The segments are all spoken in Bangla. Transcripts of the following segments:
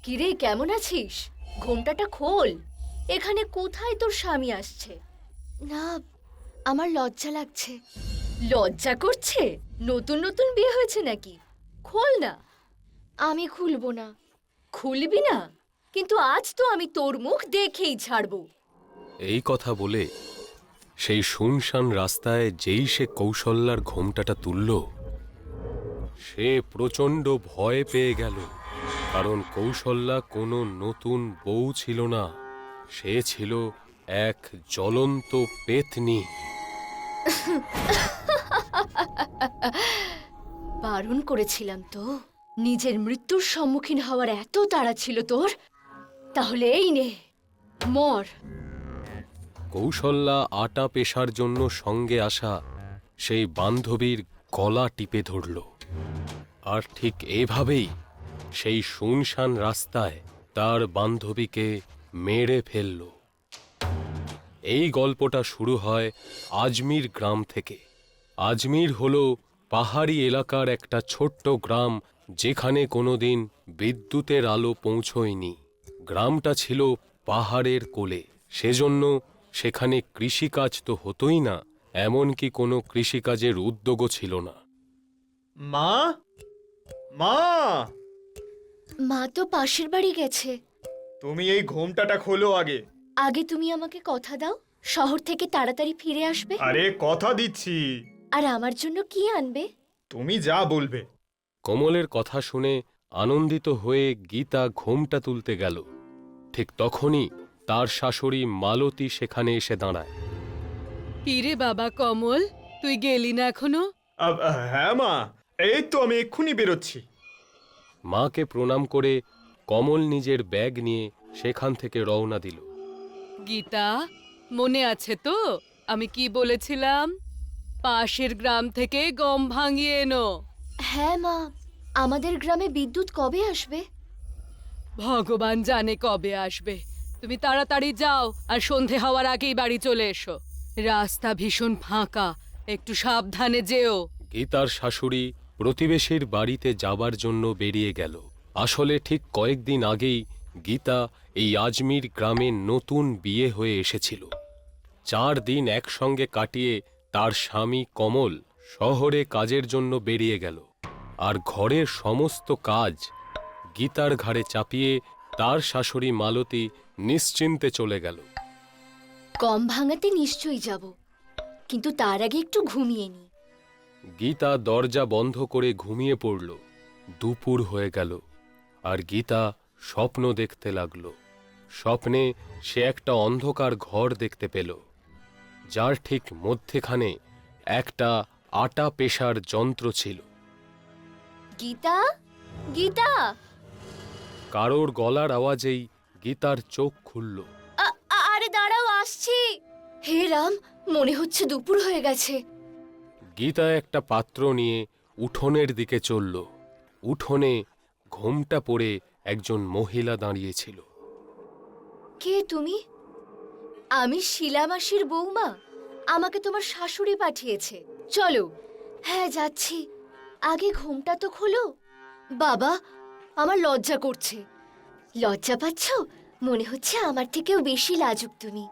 কিরে, কেমন আছিস? ঘোমটাটা খোল। এখানে কোথায় তোর স্বামী আসছে? না, আমার লজ্জা লাগছে। লজ্জা করছে? নতুন নতুন বিয়ে হয়েছে নাকি? খোল না। আমি খুলবো না। খুলবি না? কিন্তু আজ তো আমি তোর মুখ দেখেই ছাড়বো। এই কথা বলে সেই শুনশান রাস্তায় যেই সে কৌশল্যার ঘোমটাটা তুলল, সে প্রচণ্ড ভয় পেয়ে গেল। কারণ কৌশল্যা কোনো নতুন বউ ছিল না, সে ছিল এক জ্বলন্ত পেতনি। বারণ করেছিলাম তো। নিজের মৃত্যুর সম্মুখীন হওয়ার এত তাড়া ছিল তোর? তাহলে এই নে, মর। কৌশল্যা আটা পেশার জন্য সঙ্গে আসা সেই বান্ধবীর গলা টিপে ধরল। আর ঠিক এভাবেই সেই শুনশান রাস্তায় তার বান্ধবীকে মেরে ফেলল। এই গল্পটা শুরু হয় আজমির গ্রাম থেকে। আজমির হল পাহাড়ি এলাকার একটা ছোট্ট গ্রাম, যেখানে কোনোদিন বিদ্যুতের আলো পৌঁছয়নি। গ্রামটা ছিল পাহাড়ের কোলে, সেজন্য সেখানে কৃষিকাজ তো হতোই না, এমনকি কোনো কৃষিকাজের উদ্যোগও ছিল না। মা, মা, মা তো পাশের বাড়ি গেছে। তুমি এই ঘোমটাটা খোলো আগে। আগে তুমি আমাকে কথা দাও, শহর থেকে তাড়াতাড়ি ফিরে আসবে। আরে কথা দিচ্ছি, আর আমার জন্য কি আনবে? তুমি যা বলবে। কমলের কথা শুনে আনন্দিত হয়ে গীতা ঘোমটা তুলতে গেল। ঠিক তখনই তার শাশুড়ি মালতী সেখানে এসে দাঁড়ায়। কিরে বাবা কমল, তুই গেলি না এখনো? হ্যাঁ মা, এই তো আমি এক্ষুনি বেরোচ্ছি। মাকে প্রণাম করে কমল নিজের ব্যাগ নিয়ে সেখান থেকে রওনা দিল। গীতা, মনে আছে তো আমি কি বলেছিলাম? পাশের গ্রাম থেকে গম ভাঙিয়ে এনো। হ্যাঁ মা, আমাদের গ্রামে বিদ্যুৎ কবে আসবে? ভগবান জানে কবে আসবে। তুমি তাড়াতাড়ি যাও আর সন্ধে হওয়ার আগেই বাড়ি চলে এসো। রাস্তা ভীষণ ফাঁকা, একটু সাবধানে যেও। গীতার শাশুড়ি প্রতিবেশীর বাড়িতে যাবার জন্য বেরিয়ে গেল। আসলে ঠিক কয়েকদিন আগেই গীতা এই আজমির গ্রামে নতুন বিয়ে হয়ে এসেছিল। 4 দিন একসঙ্গে কাটিয়ে তার স্বামী কমল শহরে কাজের জন্য বেরিয়ে গেল। আর ঘরের সমস্ত কাজ গীতার ঘাড়ে চাপিয়ে তার শাশুড়ি মালতী নিশ্চিন্তে চলে গেল। কম ভাঙাতে নিশ্চয়ই যাব, কিন্তু তার আগে একটু ঘুমিয়ে নি। গীতা দরজা বন্ধ করে ঘুমিয়ে পড়ল। দুপুর হয়ে গেল আর গীতা স্বপ্ন দেখতে লাগল। স্বপ্নে সে একটা অন্ধকার ঘর দেখতে পেল, যার ঠিক মধ্যেখানে একটা আটা পেশার যন্ত্র ছিল। গীতা, গীতা! কারোর গলার আওয়াজেই গীতার চোখ খুলল। আরে দাঁড়াও, আসছি। হে রাম, মনে হচ্ছে দুপুর হয়ে গেছে। গীতা একটা পাত্র নিয়ে উঠোনের দিকে চলল। উঠোনে ঘোমটা পরে একজন মহিলা দাঁড়িয়েছিল। কে তুমি? আমি শিলা মাসির বৌমা। আমাকে তোমার শাশুড়ি পাঠিয়েছে। চলো। হ্যাঁ, যাচ্ছি। আগে ঘুমটা তো খোলো। বাবা, আমার লজ্জা করছে। লজ্জা পাচ্ছ? মনে হচ্ছে আমার থেকেও বেশি লাজুক তুমি।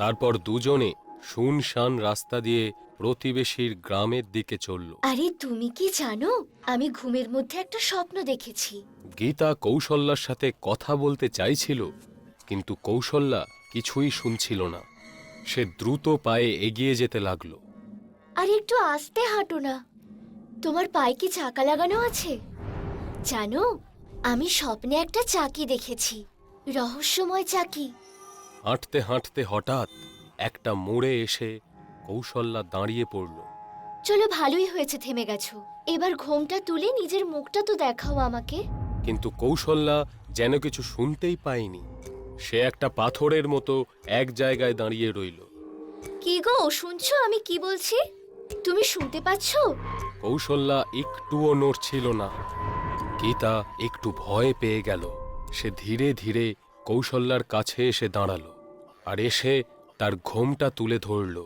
তারপর দুজনে শুনশান রাস্তা দিয়ে প্রতিবেশীর গ্রামের দিকে চলল। আরে তুমি কি জানো, আমি ঘুমের মধ্যে একটা স্বপ্ন দেখেছি। গীতা কৌশল্যার সাথে কথা বলতে চাইছিল, কিন্তু কৌশল্যা কিছুই শুনছিল না। সে দ্রুত পায়ে এগিয়ে যেতে লাগলো। আর একটু আস্তে হাঁটো না। তোমার পায়ে কি চাকা লাগানো আছে? জানো, আমি স্বপ্নে একটা চাকি দেখেছি, রহস্যময় চাকি। হাঁটতে হাঁটতে হঠাৎ একটা মোড়ে এসে কৌশল্যা দাঁড়িয়ে পড়ল। চলো, ভালোই হয়েছে থেমে গেছো। এবার ঘোমটা তুলে নিজের মুখটা তো দেখাও আমাকে। কিন্তু কৌশল্যা যেন কিছু শুনতেই পায়নি। সে একটা পাথরের মতো এক জায়গায় দাঁড়িয়ে রইল। কি গো, শুনছো আমি কি বলছি? তুমি শুনতে পাচ্ছো? কৌশল্যা একটুও নড়ছিল না। গীতা একটু ভয় পেয়ে গেল। সে ধীরে ধীরে কৌশল্যার কাছে এসে দাঁড়ালো আর এসে তার ঘোমটা তুলে ধরল।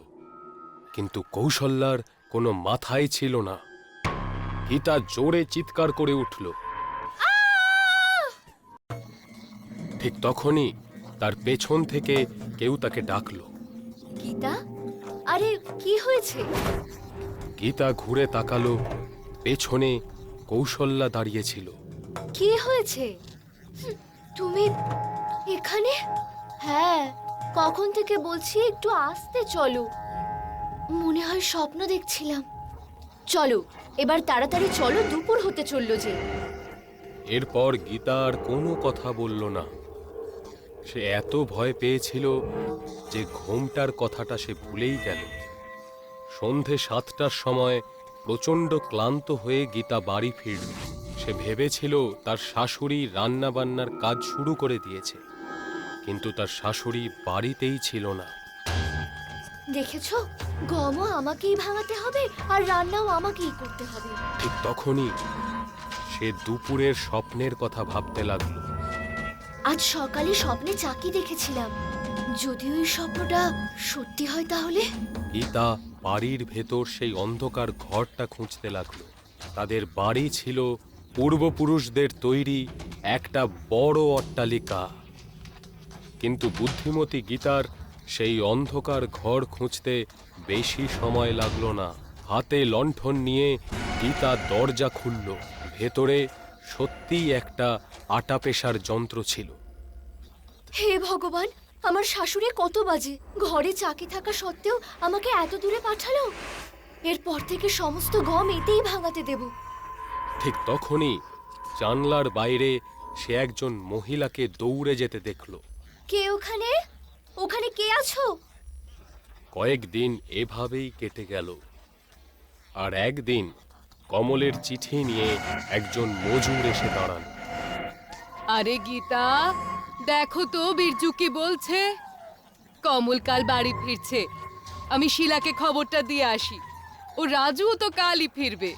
কিন্তু কৌশল্যার কোনো মাথাই ছিল না। গীতা জোরে চিৎকার করে উঠল। ঠিক তখনই তার পেছন থেকে কেউ তাকে ডাকলো। গীতা, আরে কি হয়েছে? গীতা ঘুরে তাকালো, পেছনে কৌশল্যা দাঁড়িয়েছিল। কি হয়েছে? তুমি এখানে? হ্যাঁ, কখন থেকে বলছি একটু আস্তে চলো। মনে হয় স্বপ্ন দেখছিলাম। চলো এবার তাড়াতাড়ি চলো, দুপুর হতে চললো যে। এরপর গীতা আর কোনো কথা বলল না। সে এত ভয় পেয়েছিল যে ঘোমটার কথাটা সে ভুলেই গেল। সন্ধে 7টার সময় প্রচণ্ড ক্লান্ত হয়ে গীতা বাড়ি ফিরল। সে ভেবেছিল তার শাশুড়ি রান্নাবান্নার কাজ শুরু করে দিয়েছে, কিন্তু তার শাশুড়ি বাড়িতেই ছিল না। দেখেছো, গমও আমাকেই ভাঙাতে হবে আর রান্নাও আমাকেই করতে হবে। ঠিক তখনই সে দুপুরের স্বপ্নের কথা ভাবতে লাগলো। আজ সকালে স্বপ্নে চাকি দেখেছিলাম। যদি ওই স্বপ্নটা সত্যি হয় তাহলে? গীতা বাড়ির ভেতর সেই অন্ধকার ঘরটা খুঁজতে লাগলো। তাদের বাড়ি ছিল পূর্বপুরুষদের তৈরি একটা বড় অট্টালিকা। কিন্তু বুদ্ধিমতী গীতার সেই অন্ধকার ঘর খুঁজতে বেশি সময় লাগলো না। হাতে লণ্ঠন নিয়ে গীতা দরজা খুলল। ভেতরে সত্যিই একটা আটা পেশার যন্ত্র ছিল। হে ভগবান, আমার শাশুড়ি কত বাজে! ঘরে চাকি থাকা সত্ত্বেও আমাকে এত দূরে পাঠালো। এরপর থেকে সমস্ত গম এতেই ভাঙাতে দেব। ঠিক তখনই জানলার বাইরে সে একজন মহিলাকে দৌড়ে যেতে দেখল। কে ওখানে? ওখানে কে আছো? কয়েকদিন এভাবেই কেটে গেল। আর একদিন কমলের চিঠি নিয়ে একজন মজুর এসে দাঁড়ান। আরে গীতা, দেখো তো বিরজু কি বলছে। কমল কাল বাড়ি ফিরছে। আমি শিলাকে খবরটা দিয়ে আসি। ও রাজুও তো কালই ফিরবে।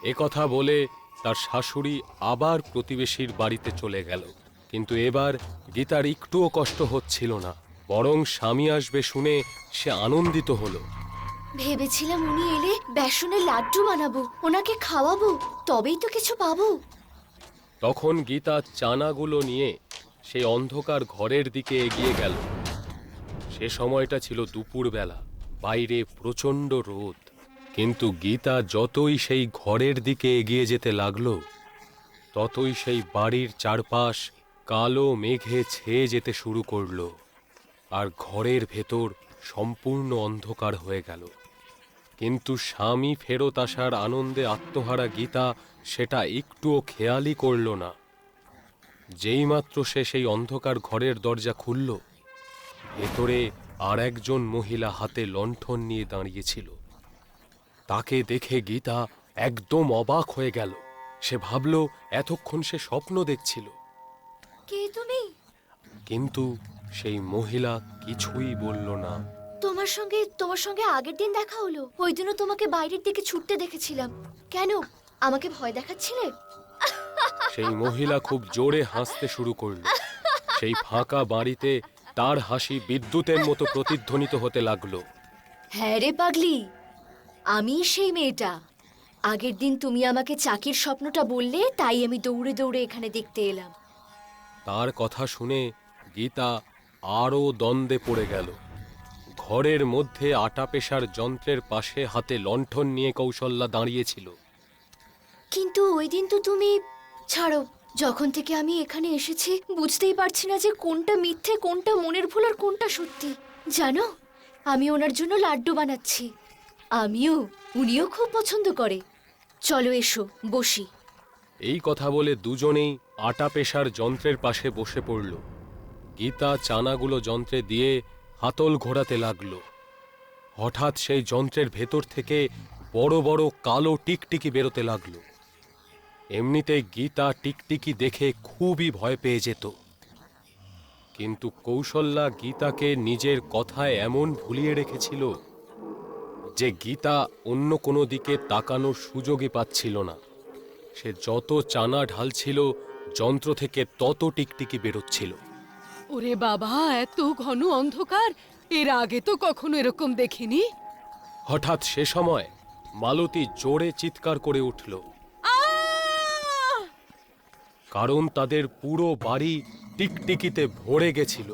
এ কথা বলে তার শাশুড়ি আবার প্রতিবেশীর বাড়িতে চলে গেল। কিন্তু এবার গীতার একটুও কষ্ট হচ্ছিল না, বরং স্বামী আসবে শুনে সে আনন্দিত হলো। ভেবেছিলাম উনি এলে বেসনের লাড্ডু বানাবো, ওনাকে খাওয়াবো, তবেই তো কিছু পাবো। তখন গীতা চানাগুলো নিয়ে সেই অন্ধকার ঘরের দিকে এগিয়ে গেল। সে সময়টা ছিল দুপুরবেলা, বাইরে প্রচণ্ড রোদ। কিন্তু গীতা যতই সেই ঘরের দিকে এগিয়ে যেতে লাগলো, ততই সেই বাড়ির চারপাশ কালো মেঘে ছেয়ে যেতে শুরু করলো, আর ঘরের ভেতর সম্পূর্ণ অন্ধকার হয়ে গেল। কিন্তু স্বামী ফেরত আসার আনন্দে আত্মহারা গীতা সেটা একটুও খেয়ালই করল না। যেইমাত্র সে সেই অন্ধকার ঘরের দরজা খুলল, ভেতরে আর একজন মহিলা হাতে লণ্ঠন নিয়ে দাঁড়িয়েছিল। তাকে দেখে গীতা একদম অবাক হয়ে গেল। সে ভাবল এতক্ষণ সে স্বপ্ন দেখছিল। কে তুমি? কিন্তু সেই মহিলা কিছুই বলল না। তোমার সঙ্গে আগের দিন দেখা হলো। ওই দিনও তোমাকে বাইরের দিকে ছুটতে দেখেছিলাম। কেন আমাকে ভয় দেখাচ্ছিলে? সেই মহিলা খুব জোরে হাসতে শুরু করল। সেই ফাঁকা বাড়িতে তার হাসি বিদ্যুতের মতো প্রতিধ্বনিত হতে লাগলো। হ্যাঁ রে পাগলি, আমি সেই মেয়েটা। আগের দিন তুমি আমাকে চাকির স্বপ্নটা বললে, তাই আমি দৌড়ে দৌড়ে এখানে দেখতে এলাম। তার কথা শুনে গীতা আরও দ্বন্দ্বে পড়ে গেল। ঘরের মধ্যে আটা পেশার যন্ত্রের পাশে হাতে লণ্ঠন নিয়ে কৌশল্যা দাঁড়িয়েছিল। কিন্তু ওই দিন তো তুমি... ছাড়ো, যখন থেকে আমি এখানে এসেছি বুঝতেই পারছি না যে কোনটা মিথ্যে, কোনটা মনের ভুল আর কোনটা সত্যি। জানো, আমি ওনার জন্য লাড্ডু বানাচ্ছি। উনিও খুব পছন্দ করে। চলো এসো, বসি। এই কথা বলে দুজনেই আটা পেশার যন্ত্রের পাশে বসে পড়ল। গীতা চানাগুলো যন্ত্রে দিয়ে হাতল ঘোরাতে লাগলো। হঠাৎ সেই যন্ত্রের ভেতর থেকে বড় বড় কালো টিকটিকি বেরোতে লাগলো। এমনিতে গীতা টিকটিকি দেখে খুবই ভয় পেয়ে যেত, কিন্তু কৌশল্যা গীতাকে নিজের কথায় এমন ভুলিয়ে রেখেছিল যে গীতা অন্য কোনো দিকে তাকানোর সুযোগই পাচ্ছিল না। সে যত চানা ঢালছিল, যন্ত্র থেকে তত টিকটিকি বেরোচ্ছিল। ওরে বাবা, এত ঘন অন্ধকার! এর আগে তো কখনো এরকম দেখিনি। হঠাৎ সে সময় মালতী জোরে চিৎকার করে উঠল, আহ! কারণ তাদের পুরো বাড়ি টিকটিকিতে ভরে গেছিল।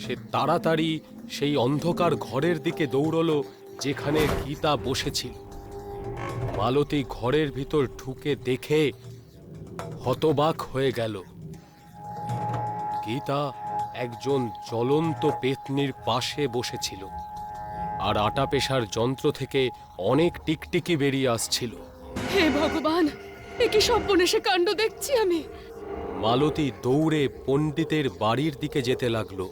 সে তাড়াতাড়ি সেই অন্ধকার ঘরের দিকে দৌড়লো যেখানে গীতা বসেছিল। মালতী ঘরের ভিতর ঢুকে দেখে হতবাক হয়ে গেল। গীতা একজন জ্বলন্ত পেতনির পাশে বসেছিল, আর আটা পেশার যন্ত্র থেকে অনেক টিকটিকি বেরিয়ে আসছিল। হে ভগবান, এ কি সর্বনেশে কাণ্ড দেখছি আমি! মালতী দৌড়ে পণ্ডিতের বাড়ির দিকে যেতে লাগলো,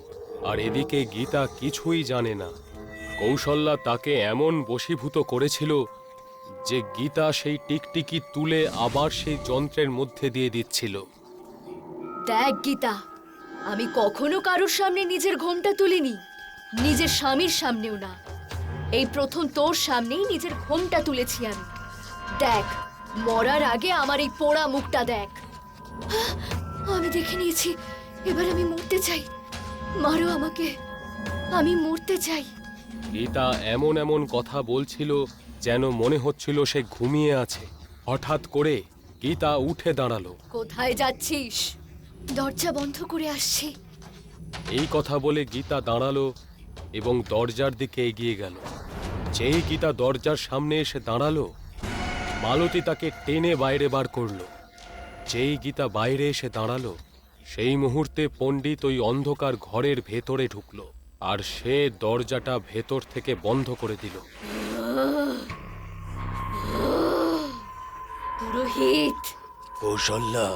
আর এদিকে গীতা কিছুই জানে না। কৌশল্যা তাকে এমন বশীভূত করেছিল যে গীতা সেই টিকটিকি তুলে আবার সেই যন্ত্রের মধ্যে দিয়ে দিচ্ছিল। দেখ গীতা, আমি কখনো কারোর সামনে নিজের ঘোমটা তুলিনি, নিজের স্বামীর সামনেও না। এই প্রথম তোর সামনেই নিজের ঘোমটা তুলেছি আমি। দেখ, মরার আগে আমার এই পোড়া মুখটা দেখ। আমি দেখে নিয়েছি, এবার আমি মরতে চাই। মারো আমাকে, আমি মরতে চাই। গীতা এমন এমন কথা বলছিল যেন মনে হচ্ছিল সে ঘুমিয়ে আছে। হঠাৎ করে গীতা উঠে দাঁড়ালো। কোথায় যাচ্ছিস? দরজা বন্ধ করে আসছি। এই কথা বলে গীতা দাঁড়ালো এবং দরজার দিকে এগিয়ে গেল। যেই গীতা দরজার সামনে এসে দাঁড়ালো, মালতী তাকে টেনে বাইরে বার করলো। যেই গীতা বাইরে এসে দাঁড়ালো, সেই মুহূর্তে পণ্ডিত ওই অন্ধকার ঘরের ভেতরে ঢুকলো, আর সে দরজাটা ভেতর থেকে বন্ধ করে দিল। পুরোহিত! কৌশল্যা,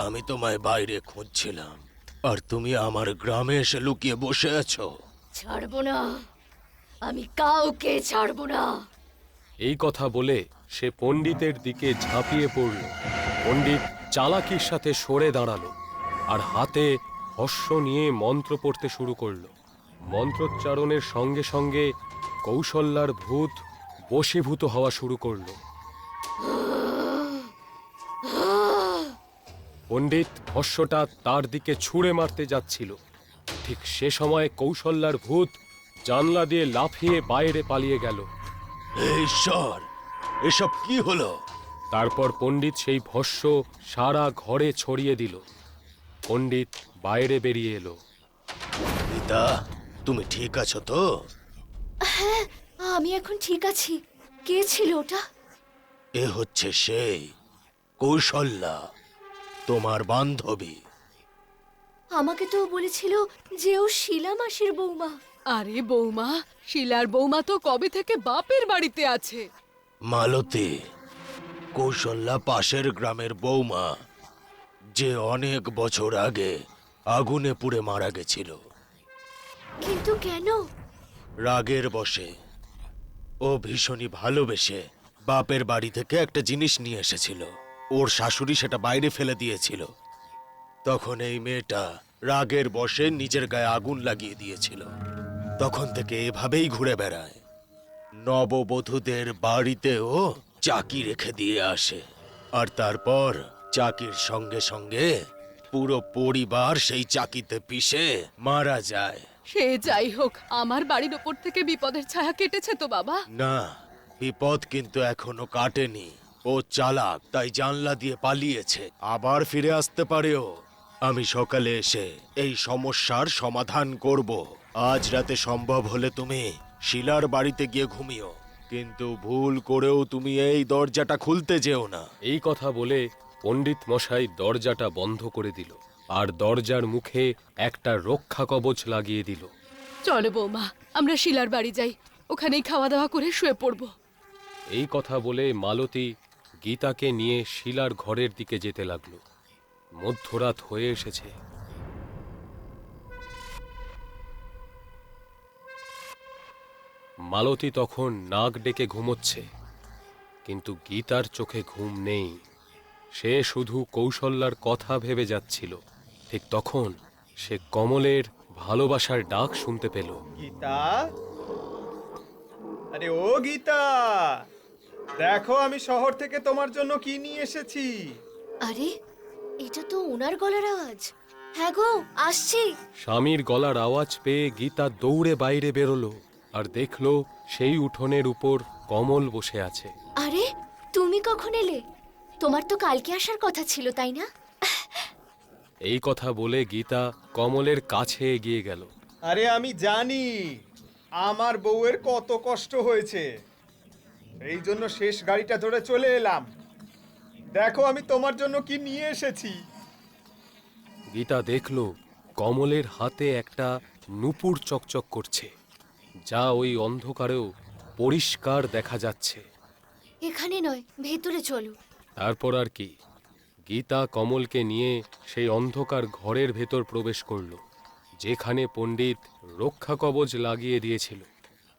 আমি তোমায় বাইরে খুঁজছিলাম, আর তুমি আমার গ্রামে এসে লুকিয়ে বসে আছো। ছাড়বো না, আমি কাউকে ছাড়বো না। এই কথা বলে সে পণ্ডিতের দিকে ঝাঁপিয়ে পড়ল। পণ্ডিত চালাকির সাথে সরে দাঁড়ালো, আর হাতে হস্য নিয়ে মন্ত্র পড়তে শুরু করলো। মন্ত্রোচ্চারণের সঙ্গে সঙ্গে কৌশল্যার ভূত বশীভূত হওয়া শুরু করলো। পণ্ডিত হস্যটা তার দিকে ছুঁড়ে মারতে যাচ্ছিল। ঠিক সে সময় কৌশল্যার ভূত জানলা দিয়ে লাফিয়ে বাইরে পালিয়ে গেল। হে ঈশ্বর, এসব কি হলো? তারপর পণ্ডিত সেই ভস্য সারা ঘরে ছড়িয়ে দিল। পণ্ডিত বাইরে বেরিয়ে এলো। গীতা, তুমি ঠিক আছো তো? আমি এখন ঠিক আছি। কে ছিল ওটা? এ হচ্ছে সেই কৌশল্যা, তোমার বান্ধবী। আমাকে তো বলেছিল যে ও শিলা মাসির বৌমা। আরে বৌমা, শিলার বৌমা তো কবে থেকে বাপের বাড়িতে আছে। মালতী, কৌশল্যা পাশের গ্রামের বৌমা, যে অনেক বছর আগে আগুনে পুড়ে মারা গেছিল। কিন্তু কেন? রাগের বশে ও ভীষণই ভালোবেসে বাপের বাড়ি থেকে একটা জিনিস নিয়ে এসেছিল। ওর শাশুড়ি সেটা বাইরে ফেলে দিয়েছিল। তখন এই মেয়েটা রাগের বশে নিজের গায়ে আগুন লাগিয়ে দিয়েছিল। তখন থেকে এভাবেই ঘুরে বেড়ায়। নববধূদের বাড়িতেও চাকি রেখে দিয়ে আসে, আর তারপর চাকির সঙ্গে সঙ্গে পুরো পরিবার সেই চাকিতে পিষে মারা যায়। সে যাই হোক, আমার বাড়ির ওপর থেকে বিপদের ছায়া কেটেছে তো বাবা। না, বিপদ কিন্তু এখনো কাটেনি। ও চালাক, তাই জানলা দিয়ে পালিয়েছে। আবার ফিরে আসতে পারেও। আমি সকালে এসে এই সমস্যার সমাধান করব। আজ রাতে সম্ভব হলে তুমি শিলার বাড়িতে গিয়ে ঘুমিও, কিন্তু ভুল করেও তুমি এই দরজাটা খুলতে যেও না। এই কথা বলে পণ্ডিত মশাই দরজাটা বন্ধ করে দিল, আর দরজার মুখে একটা রক্ষা কবচ লাগিয়ে দিল। চলো বৌমা, আমরা শিলার বাড়ি যাই, ওখানেই খাওয়া দাওয়া করে শুয়ে পড়বো। এই কথা বলে মালতী গীতাকে নিয়ে শিলার ঘরের দিকে যেতে লাগলো। মধ্যরাত হয়ে এসেছে। মালতী তখন নাক ডেকে ঘুমোচ্ছে, কিন্তু গীতার চোখে ঘুম নেই। সে শুধু কৌশল্যার কথা ভেবে যাচ্ছিল। ঠিক তখন সে কমলের ভালোবাসার ডাক শুনতে পেল। গীতা, আরে ও গীতা, দেখো আমি শহর থেকে তোমার জন্য কি নিয়ে এসেছি। আরে, এটা তো ওনার গলার আওয়াজ। হ্যাঁ গো, আসছি। স্বামীর গলার আওয়াজ পেয়ে গীতা দৌড়ে বাইরে বেরোলো, আর দেখলো সেই উঠোনের উপর কমল বসে আছে। আরে, তুমি কখন এলে? তোমার তো কালকে আসার কথা ছিল, তাই না? এই কথা বলে গীতা কমলের কাছে এগিয়ে গেল। আরে আমি জানি আমার বউয়ের কত কষ্ট হয়েছে, এই জন্য শেষ গাড়িটা ধরে চলে এলাম। দেখো আমি তোমার জন্য কি নিয়ে এসেছি। গীতা দেখল কমলের হাতে একটা নূপুর চকচক করছে, যা ওই অন্ধকারেও পরিষ্কার দেখা যাচ্ছে। এখানে নয়, ভেতরে চলো। তারপর আর কি, গীতা কমলকে নিয়ে সেই অন্ধকার ঘরের ভেতর প্রবেশ করল, যেখানে পণ্ডিত রক্ষা কবচ লাগিয়ে দিয়েছিল।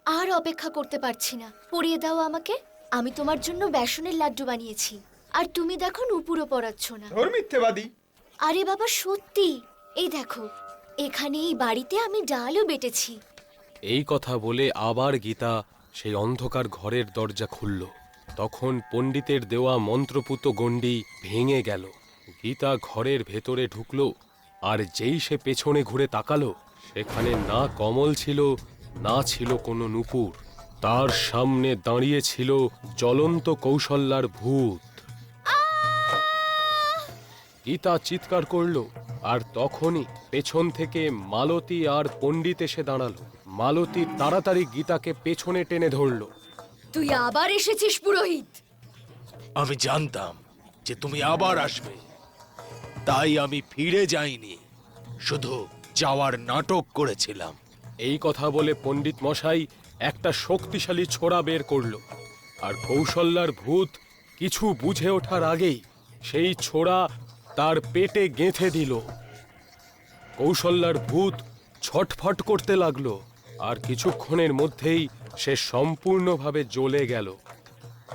আর অপেক্ষা করতে পারছি না, পরিয়ে দাও আমাকে। আমি তোমার জন্য বেসনের লাড্ডু বানিয়েছি, আর তুমি দেখো নুপুরও পরাচ্ছ না। ধর মিথ্যেবাদী। আরে বাবা সত্যি, এই দেখো, এখানে এই বাড়িতে আমি ডালও বেটেছি। এই কথা বলে আবার গীতা সেই অন্ধকার ঘরের দরজা খুলল। তখন পণ্ডিতের দেওয়া মন্ত্রপুত গণ্ডি ভেঙে গেল। গীতা ঘরের ভেতরে ঢুকল, আর যেই সে পেছনে ঘুরে তাকালো, সেখানে না কমল ছিল, না ছিল কোনো নূপুর। তার সামনে দাঁড়িয়ে ছিল জ্বলন্ত কৌশল্যার ভূত। গীতা চিৎকার করল, আর তখনই পেছন থেকে মালতী আর পণ্ডিত এসে দাঁড়ালো। মালতী তাড়াতাড়ি গীতাকে পেছনে টেনে ধরল। তুই আবার এসেছিস পুরোহিত? আমি জানতাম যে তুমি আবার আসবে, তাই আমি ফিরে যাইনি, শুধু যাওয়ার নাটক করেছিলাম। এই কথা বলে পণ্ডিত মশাই একটা শক্তিশালী ছোরা বের করল, আর কৌশল্যার ভূত কিছু বুঝে ওঠার আগেই সেই ছোরা তার পেটে গেঁথে দিল। কৌশল্যার ভূত ছটফট করতে লাগলো, আর কিছুক্ষণের মধ্যেই সে সম্পূর্ণভাবে জ্বলে গেল।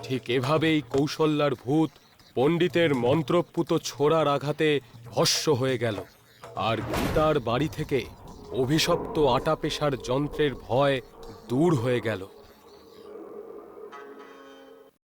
ঠিক এভাবেই কৌশল্যার ভূত পণ্ডিতের মন্ত্রপুত ছোরার আঘাতে ভস্ম হয়ে গেল, আর গীতার বাড়ি থেকে অভিশপ্ত আটা পেশার যন্ত্রের ভয় দূর হয়ে গেল।